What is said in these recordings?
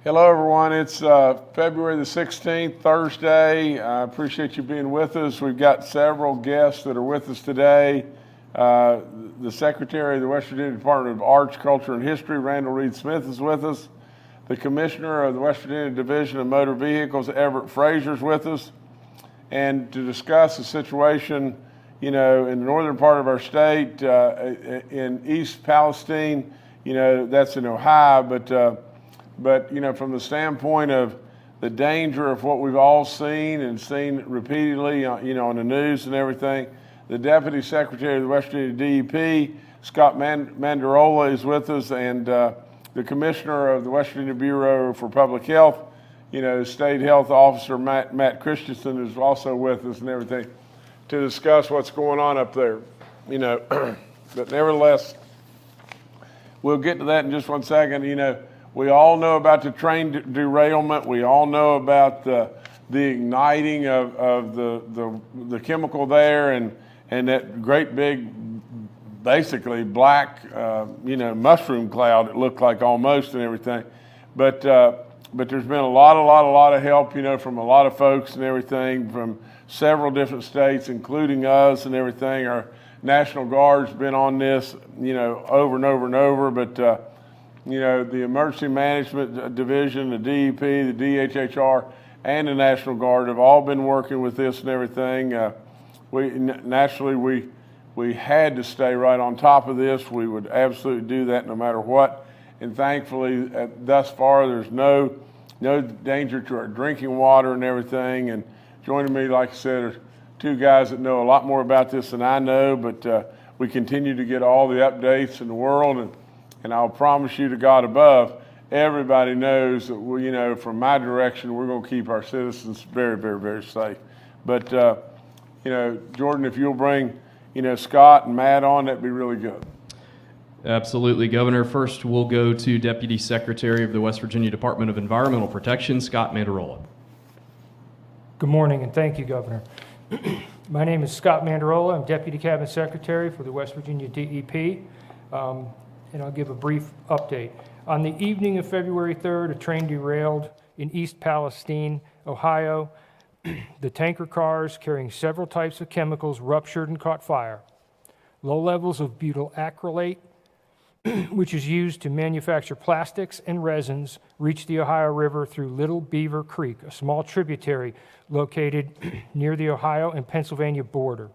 Hello, everyone. It's February the 16th, Thursday. I appreciate you being with us. We've got several guests that are with us today. The Secretary of the West Virginia Department of Arts, Culture, and History, Randall Reed Smith, is with us. The Commissioner of the West Virginia Division of Motor Vehicles, Everett Frazier, is with us. And to discuss the situation, in the northern part of our state, in East Palestine, that's in Ohio, but from the standpoint of the danger of what we've all seen and seen repeatedly, on the news and everything, the Deputy Secretary of the West Virginia DEP, Scott Mandarola, is with us, and the Commissioner of the West Virginia Bureau for Public Health, State Health Officer Matt Christensen, is also with us and everything to discuss what's going on up there. But nevertheless, we'll get to that in just one second. We all know about the train derailment. We all know about the igniting of the chemical there and that great big, basically black, mushroom cloud, it looked like almost, and everything. But there's been a lot of help, from a lot of folks and everything from several different states, including us and everything. Our National Guard's been on this, over and over and over, but the Emergency Management Division, the DEP, the DHHR, and the National Guard have all been working with this and everything. We had to stay right on top of this. We would absolutely do that no matter what. And thankfully, thus far, there's no danger to our drinking water and everything. And joining me, like I said, are two guys that know a lot more about this than I know, but we continue to get all the updates in the world. And I'll promise you to God above, everybody knows that, from my direction, we're going to keep our citizens very, very, very safe. But, Jordan, if you'll bring, Scott and Matt on, that'd be really good. Absolutely, Governor. First, we'll go to Deputy Secretary of the West Virginia Department of Environmental Protection, Scott Mandarola. Good morning, and thank you, Governor. My name is Scott Mandarola. I'm Deputy Cabinet Secretary for the West Virginia DEP. And I'll give a brief update. On the evening of February 3rd, a train derailed in East Palestine, Ohio. The tanker cars carrying several types of chemicals ruptured and caught fire. Low levels of butyl acrylate, which is used to manufacture plastics and resins, reached the Ohio River through Little Beaver Creek, a small tributary located near the Ohio and Pennsylvania border.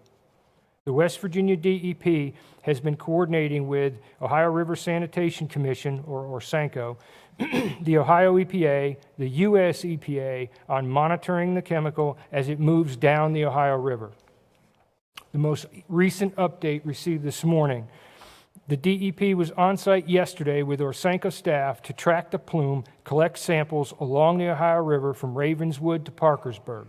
The West Virginia DEP has been coordinating with Ohio River Sanitation Commission, or SANCO, the Ohio EPA, the U.S. EPA, on monitoring the chemical as it moves down the Ohio River. The most recent update received this morning: the DEP was on site yesterday with our SANCO staff to track the plume, collect samples along the Ohio River from Ravenswood to Parkersburg.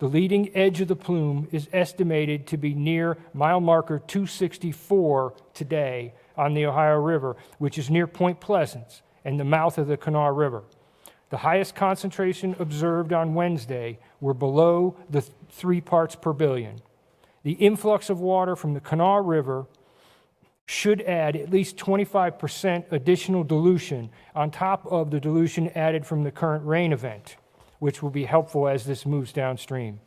The leading edge of the plume is estimated to be near mile marker 264 today on the Ohio River, which is near Point Pleasant and the mouth of the Kanawha River. The highest concentration observed on Wednesday were below the 3 parts per billion. The influx of water from the Kanawha River should add at least 25% additional dilution on top of the dilution added from the current rain event, which will be helpful as this moves downstream.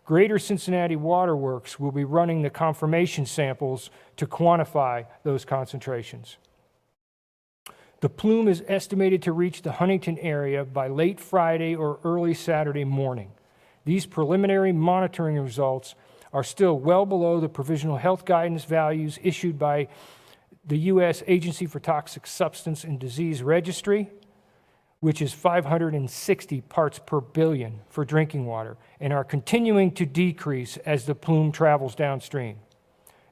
Greater Cincinnati Water Works will be running the confirmation samples to quantify those concentrations. The plume is estimated to reach the Huntington area by late Friday or early Saturday morning. These preliminary monitoring results are still well below the provisional health guidance values issued by the U.S. Agency for Toxic Substance and Disease Registry, which is 560 parts per billion for drinking water, and are continuing to decrease as the plume travels downstream.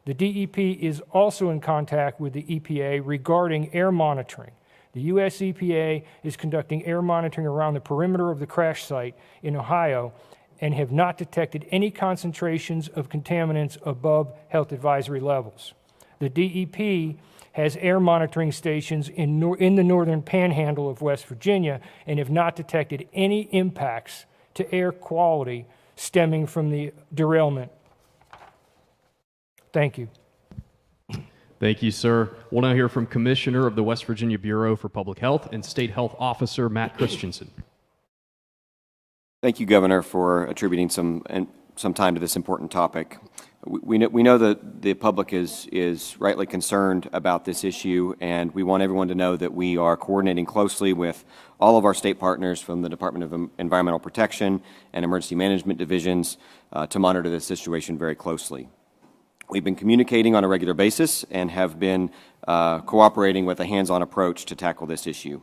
The DEP is also in contact with the EPA regarding air monitoring. The U.S. EPA is conducting air monitoring around the perimeter of the crash site in Ohio and have not detected any concentrations of contaminants above health advisory levels. The DEP has air monitoring stations in the northern panhandle of West Virginia and have not detected any impacts to air quality stemming from the derailment. Thank you. Thank you, sir. We'll now hear from Commissioner of the West Virginia Bureau for Public Health and State Health Officer Matt Christensen. Thank you, Governor, for attributing some time to this important topic. We know that the public is rightly concerned about this issue, and we want everyone to know that we are coordinating closely with all of our state partners from the Department of Environmental Protection and Emergency Management Divisions to monitor this situation very closely. We've been communicating on a regular basis and have been cooperating with a hands-on approach to tackle this issue.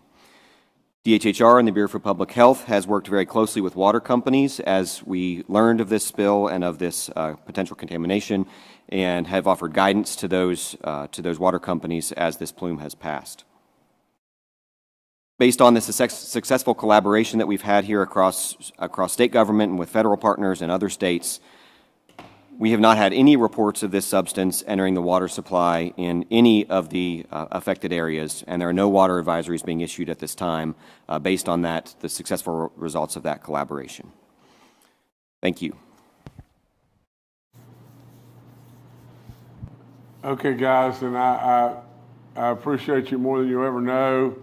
DHHR and the Bureau for Public Health has worked very closely with water companies as we learned of this spill and of this potential contamination, and have offered guidance to those water companies as this plume has passed. Based on this successful collaboration that we've had here across state government and with federal partners and other states, we have not had any reports of this substance entering the water supply in any of the affected areas, and there are no water advisories being issued at this time based on the successful results of that collaboration. Thank you. Okay, guys, and I appreciate you more than you ever know,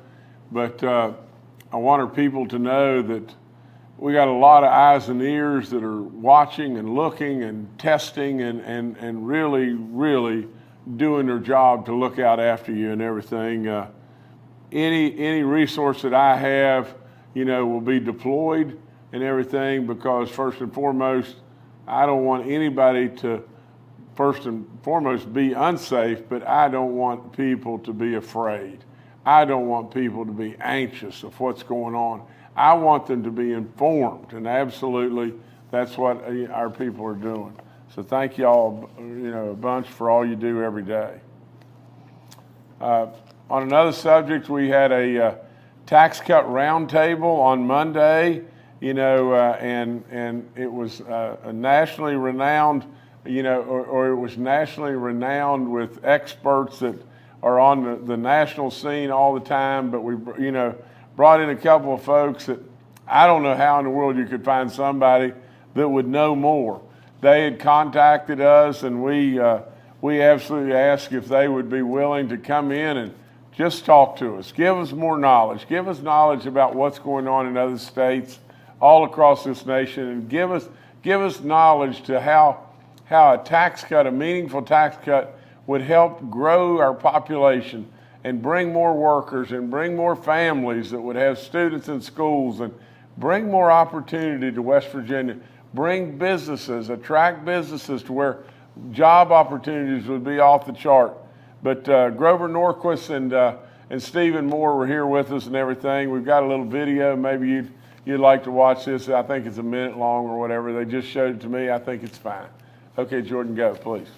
but I want our people to know that we got a lot of eyes and ears that are watching and looking and testing and really doing their job to look out after you and everything. Any resource that I have, will be deployed and everything, because first and foremost, I don't want anybody to first and foremost be unsafe, but I don't want people to be afraid. I don't want people to be anxious of what's going on. I want them to be informed, and absolutely that's what our people are doing. So thank you all, a bunch for all you do every day. On another subject, we had a tax cut roundtable on Monday, and it was a nationally renowned, or it was nationally renowned with experts that are on the national scene all the time, but we, brought in a couple of folks that I don't know how in the world you could find somebody that would know more. They had contacted us, and we absolutely asked if they would be willing to come in and just talk to us, give us more knowledge, give us knowledge about what's going on in other states all across this nation, and give us knowledge to how a tax cut, a meaningful tax cut, would help grow our population and bring more workers and bring more families that would have students in schools, and bring more opportunity to West Virginia, bring businesses, attract businesses to where job opportunities would be off the chart. But Grover Norquist and Stephen Moore were here with us and everything. We've got a little video. Maybe you'd like to watch this. I think it's a minute long or whatever. They just showed it to me. I think it's fine. Okay, Jordan, go, please.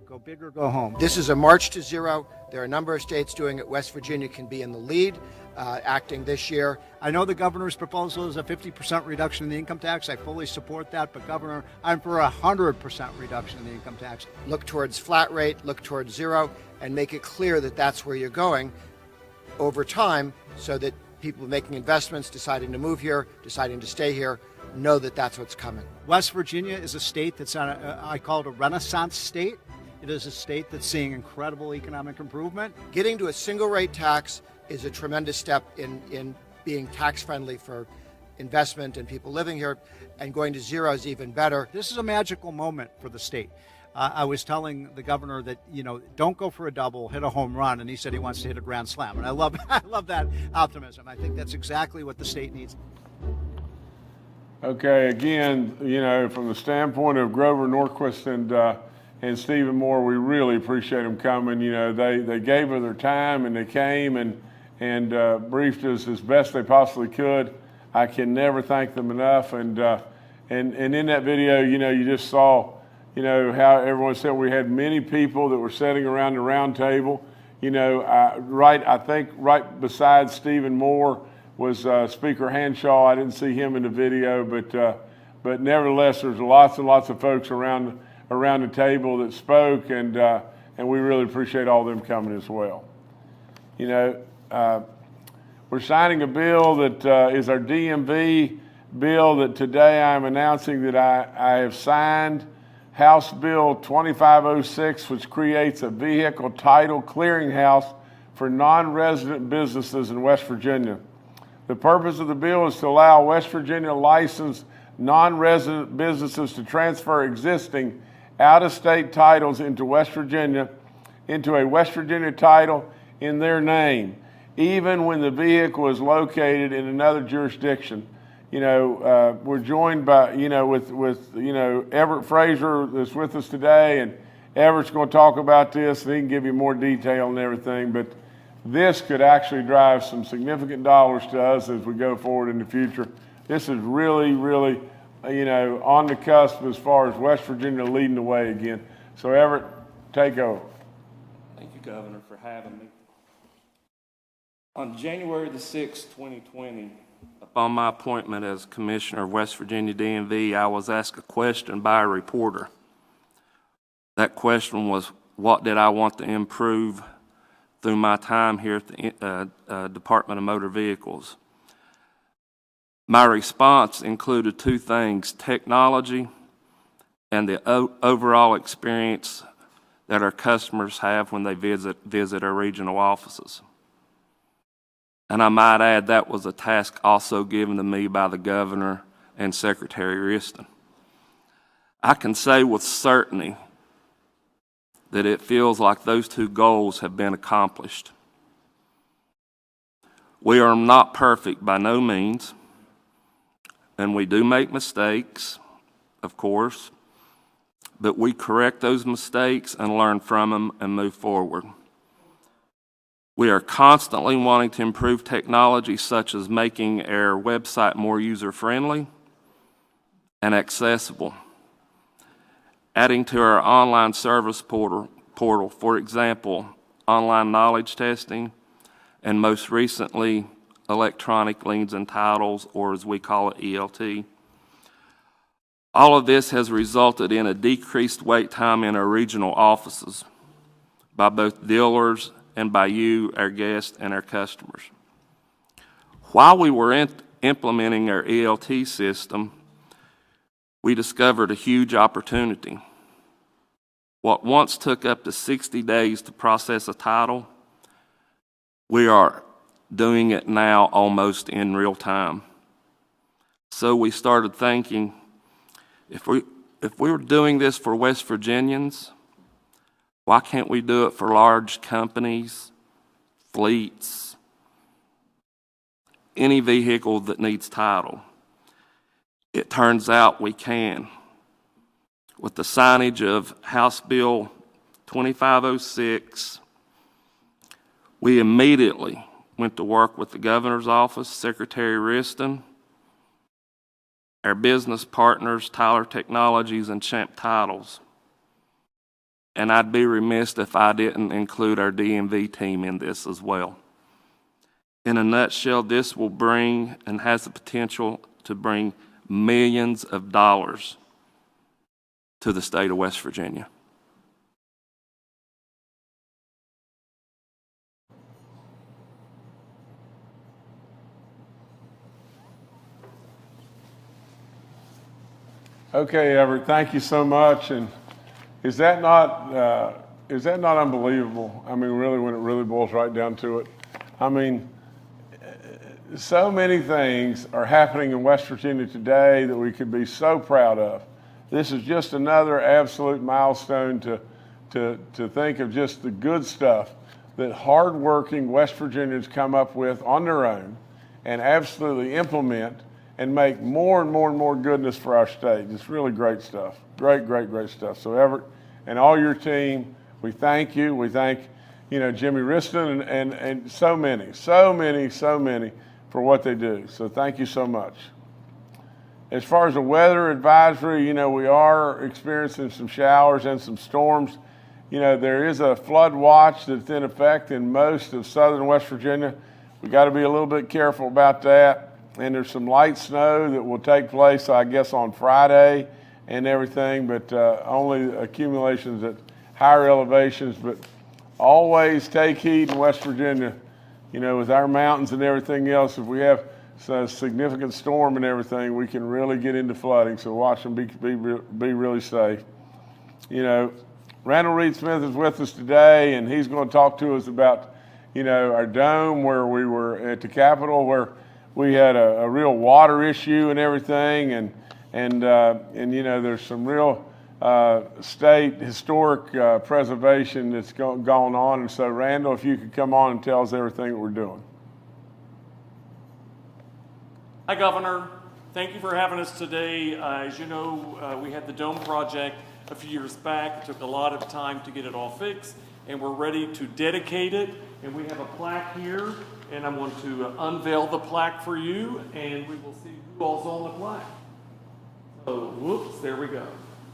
Go big or go home. This is a march to zero. There are a number of states doing it. West Virginia can be in the lead, acting this year. I know the governor's proposal is a 50% reduction in the income tax. I fully support that, but Governor, I'm for a 100% reduction in the income tax. Look towards flat rate, look towards zero, and make it clear that that's where you're going over time, so that people making investments, deciding to move here, deciding to stay here, know that that's what's coming. West Virginia is a state that's on I call it a renaissance state. It is a state that's seeing incredible economic improvement. Getting to a single rate tax is a tremendous step in being tax friendly for investment and people living here, and going to zero is even better. This is a magical moment for the state. I was telling the governor that, don't go for a double, hit a home run, and he said he wants to hit a grand slam. And I love that optimism. I think that's exactly what the state needs. Okay, again, from the standpoint of Grover Norquist and Stephen Moore, we really appreciate them coming. They gave of their time, and they came and briefed us as best they possibly could. I can never thank them enough. And in that video, you just saw, how everyone said we had many people that were sitting around the round table. I think right beside Stephen Moore was Speaker Hanshaw. I didn't see him in the video, but nevertheless, there's lots and lots of folks around the table that spoke, and we really appreciate all of them coming as well. We're signing a bill that is our DMV bill that today I'm announcing that I have signed House Bill 2506, which creates a vehicle title clearinghouse for non-resident businesses in West Virginia. The purpose of the bill is to allow West Virginia licensed non-resident businesses to transfer existing out-of-state titles into West Virginia, into a West Virginia title in their name, even when the vehicle is located in another jurisdiction. We're joined by, with Everett Fraser that's with us today, and Everett's going to talk about this, and he can give you more detail and everything, but this could actually drive some significant dollars to us as we go forward in the future. This is really, really, on the cusp as far as West Virginia leading the way again. So Everett, take over. Thank you, Governor, for having me. On January the 6th, 2020, upon my appointment as Commissioner of West Virginia DMV, I was asked a question by a reporter. That question was, what did I want to improve through my time here at the Department of Motor Vehicles? My response included two things: technology and the overall experience that our customers have when they visit our regional offices. And I might add, that was a task also given to me by the Governor and Secretary Riston. I can say with certainty that it feels like those two goals have been accomplished. We are not perfect by no means, and we do make mistakes, of course, but we correct those mistakes and learn from them and move forward. We are constantly wanting to improve technology, such as making our website more user-friendly and accessible, adding to our online service portal, for example, online knowledge testing, and most recently, electronic liens and titles, or as we call it, ELT. All of this has resulted in a decreased wait time in our regional offices by both dealers and by you, our guests, and our customers. While we were implementing our ELT system, we discovered a huge opportunity. What once took up to 60 days to process a title, we are doing it now almost in real time. So we started thinking, if we were doing this for West Virginians, why can't we do it for large companies, fleets, any vehicle that needs title? It turns out we can. With the signage of House Bill 2506, we immediately went to work with the Governor's office, Secretary Riston, our business partners, Tyler Technologies and Champ Titles. And I'd be remiss if I didn't include our DMV team in this as well. In a nutshell, this will bring and has the potential to bring millions of dollars to the state of West Virginia. Okay, Everett, thank you so much. And is that not unbelievable? I mean, really, when it really boils right down to it. I mean, so many things are happening in West Virginia today that we could be so proud of. This is just another absolute milestone to think of just the good stuff that hardworking West Virginians come up with on their own and absolutely implement and make more and more and more goodness for our state. It's really great stuff. Great, great, great stuff. So Everett and all your team, we thank you. We thank, Jimmy Riston and so many for what they do. So thank you so much. As far as the weather advisory, we are experiencing some showers and some storms. There is a flood watch that's in effect in most of southern West Virginia. We got to be a little bit careful about that. And there's some light snow that will take place, I guess, on Friday and everything, but only accumulations at higher elevations. But always take heed in West Virginia, with our mountains and everything else. If we have a significant storm and everything, we can really get into flooding. So watch them be really safe. Randall Reed Smith is with us today, and he's going to talk to us about, our dome where we were at the Capitol, where we had a real water issue and everything, and there's some real state historic preservation that's going on. And so, Randall, if you could come on and tell us everything that we're doing. Hi, Governor. Thank you for having us today. As you know, we had the dome project a few years back. It took a lot of time to get it all fixed, and we're ready to dedicate it. And we have a plaque here, and I'm going to unveil the plaque for you, and we will see who all's on the plaque. So, whoops, there we go.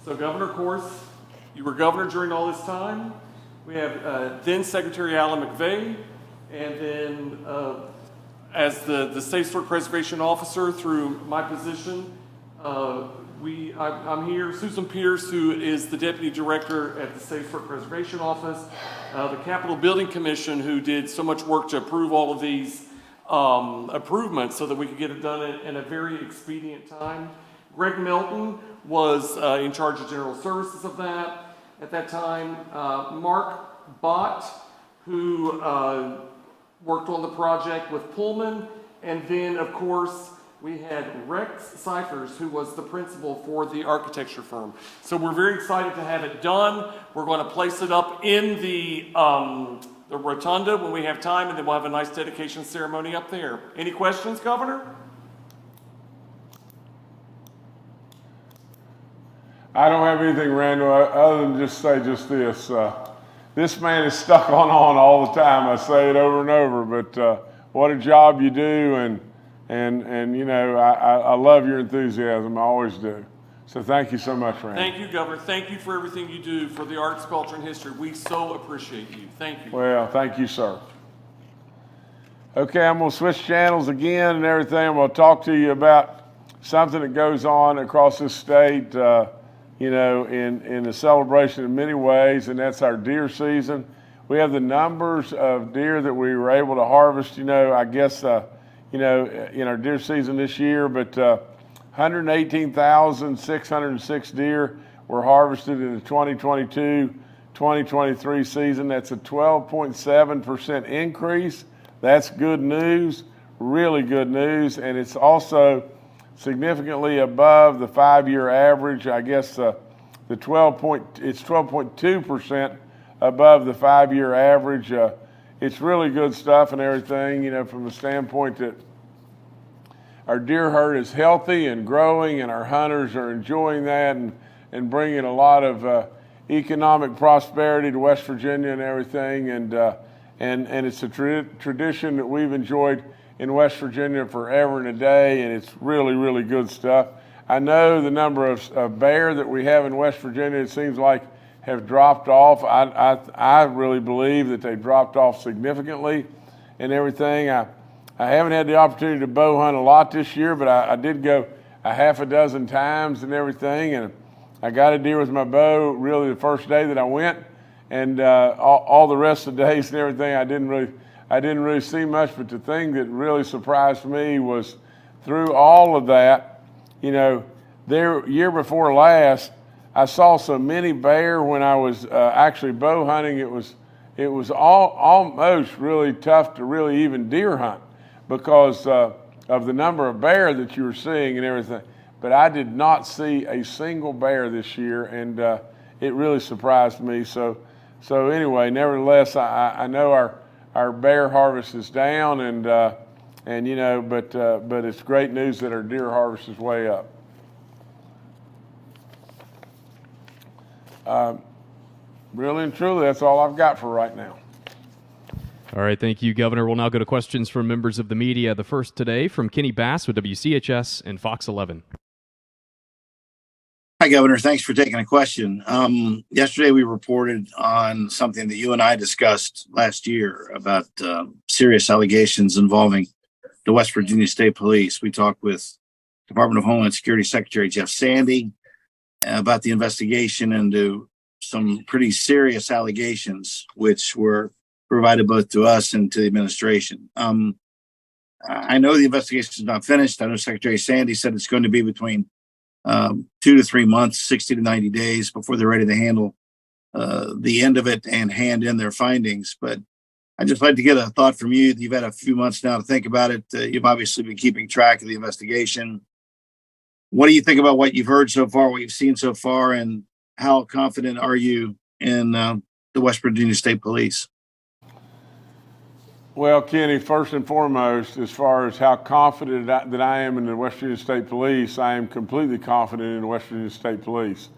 So, Governor, of course, you were governor during all this time. We have then Secretary Alan McVeigh, and then as the State Historic Preservation Officer through my position, I'm here. Susan Pierce, who is the Deputy Director at the State Historic Preservation Office, the Capitol Building Commission, who did so much work to approve all of these improvements so that we could get it done in a very expedient time. Greg Melton was in charge of general services of that at that time. Mark Bott, who worked on the project with Pullman, and then, of course, we had Rex Cyphers, who was the principal for the architecture firm. So we're very excited to have it done. We're going to place it up in the rotunda when we have time, and then we'll have a nice dedication ceremony up there. Any questions, Governor? I don't have anything, Randall, other than just say just this. This man is stuck on all the time. I say it over and over, but what a job you do, and I love your enthusiasm. I always do. So thank you so much, Randall. Thank you, Governor. Thank you for everything you do for the arts, culture, and history. We so appreciate you. Thank you. Well, thank you, sir. Okay, I'm going to switch channels again and everything. I'm going to talk to you about something that goes on across this state, in the celebration in many ways, and that's our deer season. We have the numbers of deer that we were able to harvest, in our deer season this year, but 118,606 deer were harvested in the 2022-2023 season. That's a 12.7% increase. That's good news, really good news, and it's also significantly above the 5-year average. I guess it's 12.2% above the 5-year average. It's really good stuff and everything, from the standpoint that our deer herd is healthy and growing, and our hunters are enjoying that and bringing a lot of economic prosperity to West Virginia and everything. And it's a tradition that we've enjoyed in West Virginia forever and a day, and it's really, really good stuff. I know the number of bear that we have in West Virginia, it seems like, have dropped off. I really believe that they dropped off significantly and everything. I haven't had the opportunity to bow hunt a lot this year, but I did go a half a dozen times and everything, and I got a deer with my bow really the first day that I went, and all the rest of the days and everything I didn't really see much. But the thing that really surprised me was through all of that, their year before last, I saw so many bear when I was actually bow hunting. It was almost really tough to really even deer hunt because of the number of bear that you were seeing and everything. But I did not see a single bear this year, and it really surprised me. So anyway, nevertheless, I know our bear harvest is down, but it's great news that our deer harvest is way up. Really and truly, that's all I've got for right now. All right, thank you, Governor. We'll now go to questions from members of the media. The first today from Kenny Bass with WCHS and Fox 11. Hi, Governor. Thanks for taking a question. Yesterday, we reported on something that you and I discussed last year about serious allegations involving the West Virginia State Police. We talked with Department of Homeland Security Secretary Jeff Sandy about the investigation into some pretty serious allegations, which were provided both to us and to the administration. I know the investigation is not finished. I know Secretary Sandy said it's going to be between 2 to 3 months, 60 to 90 days before they're ready to handle the end of it and hand in their findings. But I'd just like to get a thought from you. You've had a few months now to think about it. You've obviously been keeping track of the investigation. What do you think about what you've heard so far, what you've seen so far, and how confident are you in the West Virginia State Police? Well, Kenny, first and foremost, as far as how confident that I am in the West Virginia State Police, I am completely confident in the West Virginia State Police.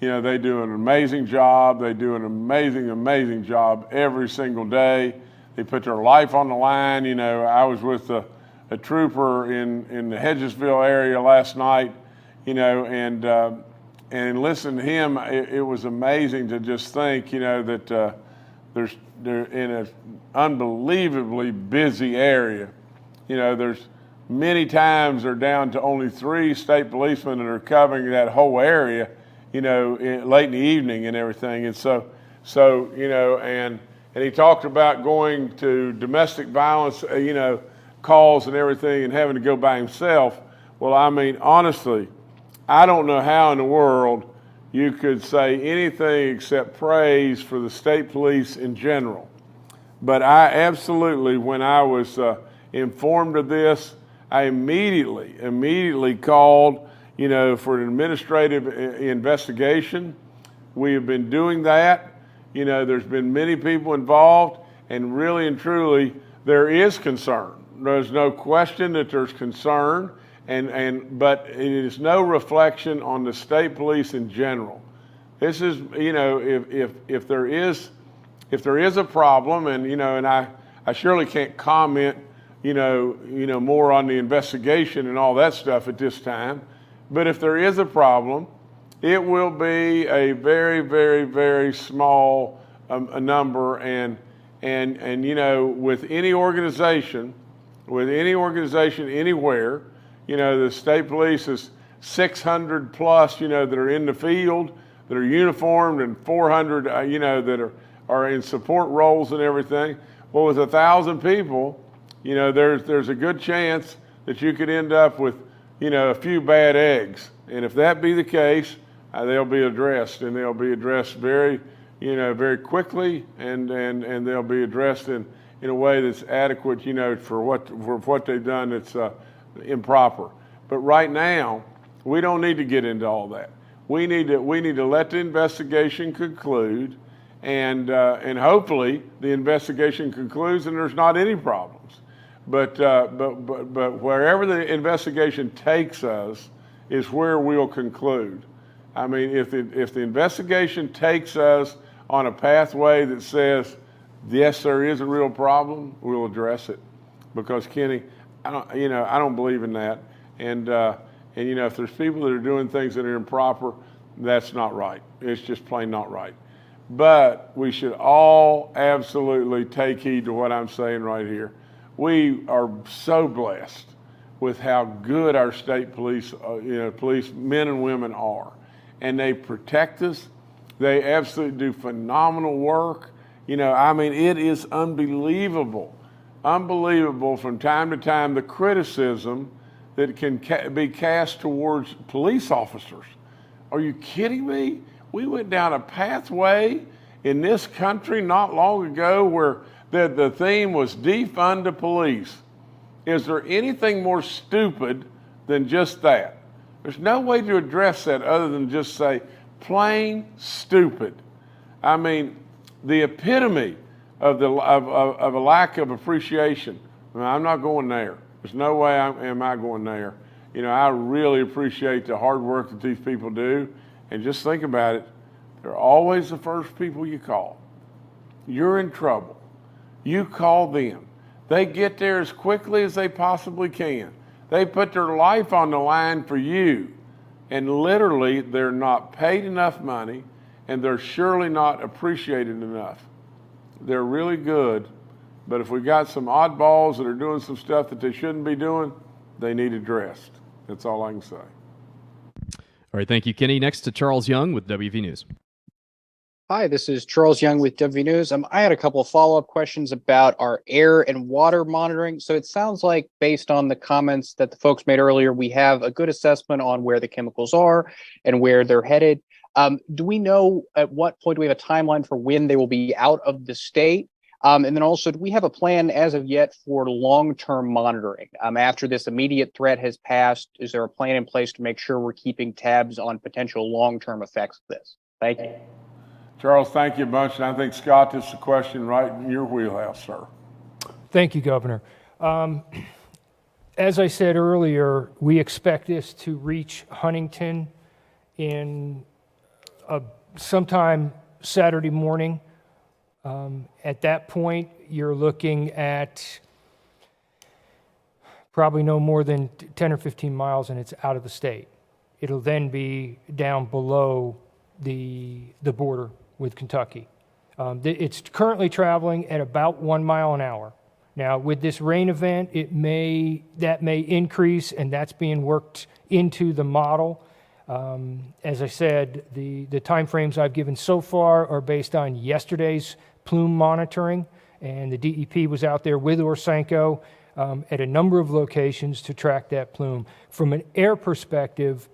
You know, they do an amazing job. They do an amazing, amazing job every single day. They put their life on the line. You know, I was with a trooper in the Hedgesville area last night, you know, and listen to him, it was amazing to just think, you know, that they're in an unbelievably busy area. You know, there's many times they're down to only 3 state policemen that are covering that whole area, you know, late in the evening and everything. And so you know, and he talked about going to domestic violence, you know, calls and everything and having to go by himself. Well, I mean, honestly, I don't know how in the world you could say anything except praise for the state police in general. But I absolutely, when I was informed of this, I immediately called, you know, for an administrative investigation. We have been doing that. You know, there's been many people involved, and really and truly, there is concern. There's no question that there's concern, but it is no reflection on the state police in general. This is, you know, if there is a problem, and you know, and I surely can't comment, you know, more on the investigation and all that stuff at this time. But if there is a problem, it will be a very, very, very small a number, and you know, with any organization anywhere, you know, the state police is 600 plus, you know, that are in the field, that are uniformed, and 400, you know, that are in support roles and everything. Well, with 1,000 people, you know, there's a good chance that you could end up with, you know, a few bad eggs. And if that be the case, they'll be addressed, and they'll be addressed very, you know, very quickly, and they'll be addressed in a way that's adequate, you know, for what they've done that's improper. But right now, we don't need to get into all that. We need to let the investigation conclude, and hopefully the investigation concludes and there's not any problems. But wherever the investigation takes us is where we'll conclude. I mean, if the investigation takes us on a pathway that says, yes, there is a real problem, we'll address it. Because Kenny, I don't believe in that. And you know, if there's people that are doing things that are improper, that's not right. It's just plain not right. But we should all absolutely take heed to what I'm saying right here. We are so blessed with how good our state police, police men and women are. And they protect us. They absolutely do phenomenal work. You know, I mean, it is unbelievable from time to time, the criticism that can be cast towards police officers. Are you kidding me? We went down a pathway in this country not long ago where the theme was defund the police. Is there anything more stupid than just that? There's no way to address that other than just say, plain stupid. I mean, the epitome of a lack of appreciation. I mean, I'm not going there. There's no way am I going there. You know, I really appreciate the hard work that these people do. And just think about it. They're always the first people you call. You're in trouble. You call them. They get there as quickly as they possibly can. They put their life on the line for you. And literally, they're not paid enough money, and they're surely not appreciated enough. They're really good, but if we got some oddballs that are doing some stuff that they shouldn't be doing, they need addressed. That's all I can say. All right, thank you, Kenny. Next to Charles Young with WV News. Hi, this is Charles Young with WV News. I had a couple of follow-up questions about our air and water monitoring. So it sounds like, based on the comments that the folks made earlier, we have a good assessment on where the chemicals are and where they're headed. Do we know at what point do we have a timeline for when they will be out of the state? And then also, do we have a plan as of yet for long-term monitoring? After this immediate threat has passed, is there a plan in place to make sure we're keeping tabs on potential long-term effects of this? Thank you. Charles, thank you a bunch. And I think, Scott, this is a question right in your wheelhouse, sir. Thank you, Governor. As I said earlier, we expect this to reach Huntington in sometime Saturday morning. At that point, you're looking at probably no more than 10 or 15 miles, and it's out of the state. It'll then be down below the border with Kentucky. It's currently traveling at about 1 mile an hour. Now, with this rain event, that may increase, and that's being worked into the model. As I said, the timeframes I've given so far are based on yesterday's plume monitoring, and the DEP was out there with Orsenko at a number of locations to track that plume. From an air perspective,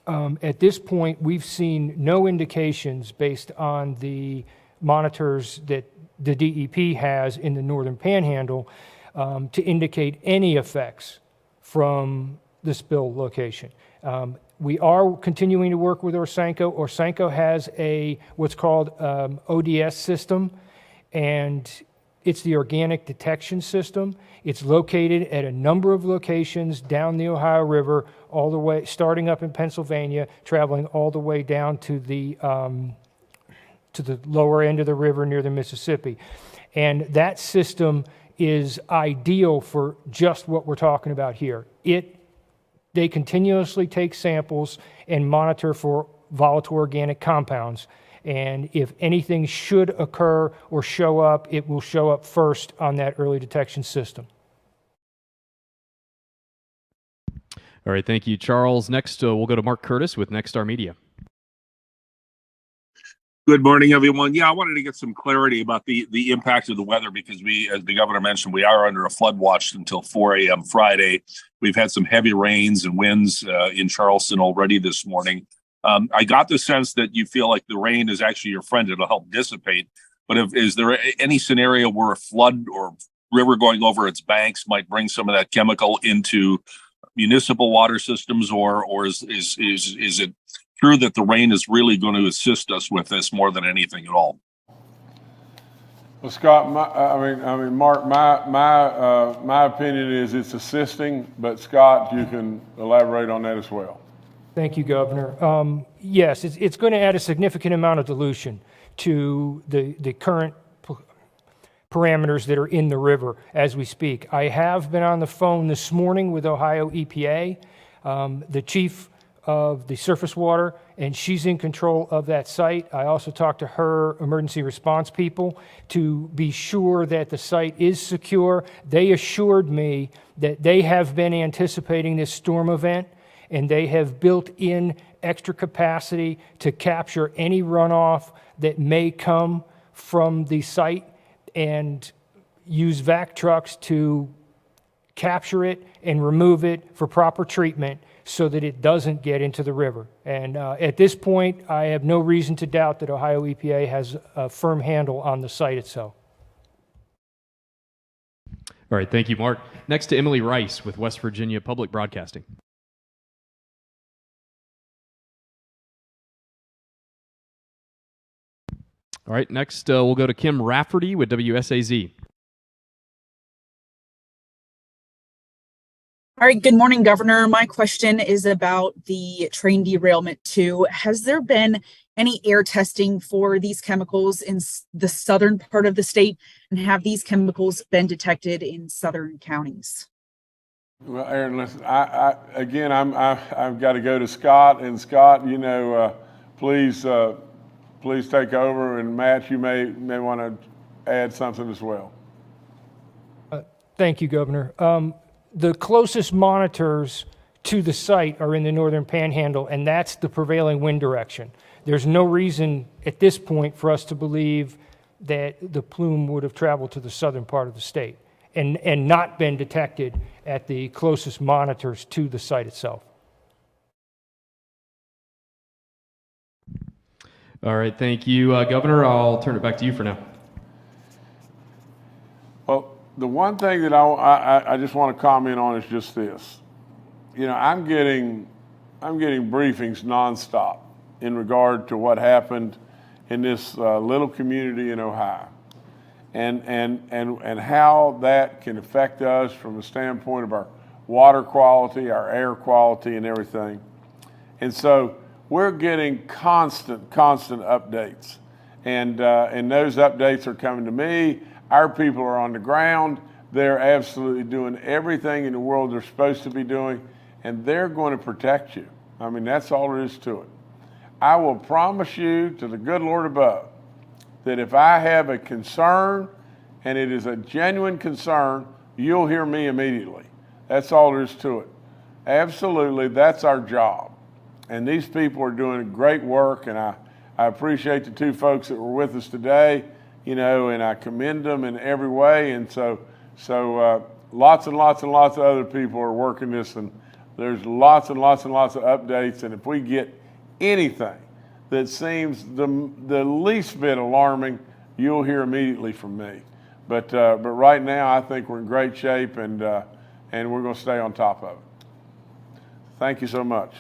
at this point, we've seen no indications based on the monitors that the DEP has in the northern panhandle to indicate any effects from the spill location. We are continuing to work with Orsenko. Orsenko has what's called ODS system, and it's the organic detection system. It's located at a number of locations down the Ohio River, all the way, starting up in Pennsylvania, traveling all the way down to the lower end of the river near the Mississippi. And that system is ideal for just what we're talking about here. They continuously take samples and monitor for volatile organic compounds. And if anything should occur or show up, it will show up first on that early detection system. All right, thank you, Charles. Next, we'll go to Mark Curtis with Nexstar Media. Good morning, everyone. Yeah, I wanted to get some clarity about the impact of the weather because as the governor mentioned, we are under a flood watch until 4 a.m. Friday. We've had some heavy rains and winds in Charleston already this morning. I got the sense that you feel like the rain is actually your friend. It'll help dissipate. But is there any scenario where a flood or river going over its banks might bring some of that chemical into municipal water systems, or is it true that the rain is really going to assist us with this more than anything at all? Well, Scott, Mark, my opinion is it's assisting, but Scott, you can elaborate on that as well. Thank you, Governor. Yes, it's going to add a significant amount of dilution to the current parameters that are in the river as we speak. I have been on the phone this morning with Ohio EPA, the chief of the surface water, and she's in control of that site. I also talked to her emergency response people to be sure that the site is secure. They assured me that they have been anticipating this storm event, and they have built in extra capacity to capture any runoff that may come from the site and use vac trucks to capture it and remove it for proper treatment so that it doesn't get into the river. And at this point, I have no reason to doubt that Ohio EPA has a firm handle on the site itself. All right, thank you, Mark. Next to Emily Rice with West Virginia Public Broadcasting. All right, next we'll go to Kim Rafferty with WSAZ. All right, good morning, Governor. My question is about the train derailment 2. Has there been any air testing for these chemicals in the southern part of the state, and have these chemicals been detected in southern counties? Well, Aaron, listen, I've got to go to Scott, and Scott, please take over, and Matt, you may want to add something as well. Thank you, Governor. The closest monitors to the site are in the northern panhandle, and that's the prevailing wind direction. There's no reason at this point for us to believe that the plume would have traveled to the southern part of the state and not been detected at the closest monitors to the site itself. All right, thank you, Governor. I'll turn it back to you for now. Well, the one thing that I just want to comment on is just this. You know, I'm getting briefings nonstop in regard to what happened in this little community in Ohio, and how that can affect us from the standpoint of our water quality, our air quality, and everything. And so we're getting constant updates, and those updates are coming to me. Our people are on the ground. They're absolutely doing everything in the world they're supposed to be doing, and they're going to protect you. I mean, that's all there is to it. I will promise you to the good Lord above that if I have a concern, and it is a genuine concern, you'll hear me immediately. That's all there is to it. Absolutely, that's our job. And these people are doing great work, and I appreciate the two folks that were with us today, you know, and I commend them in every way. And so lots and lots and lots of other people are working this, and there's lots and lots and lots of updates. And if we get anything that seems the least bit alarming, you'll hear immediately from me. But right now, I think we're in great shape, and we're going to stay on top of it. Thank you so much.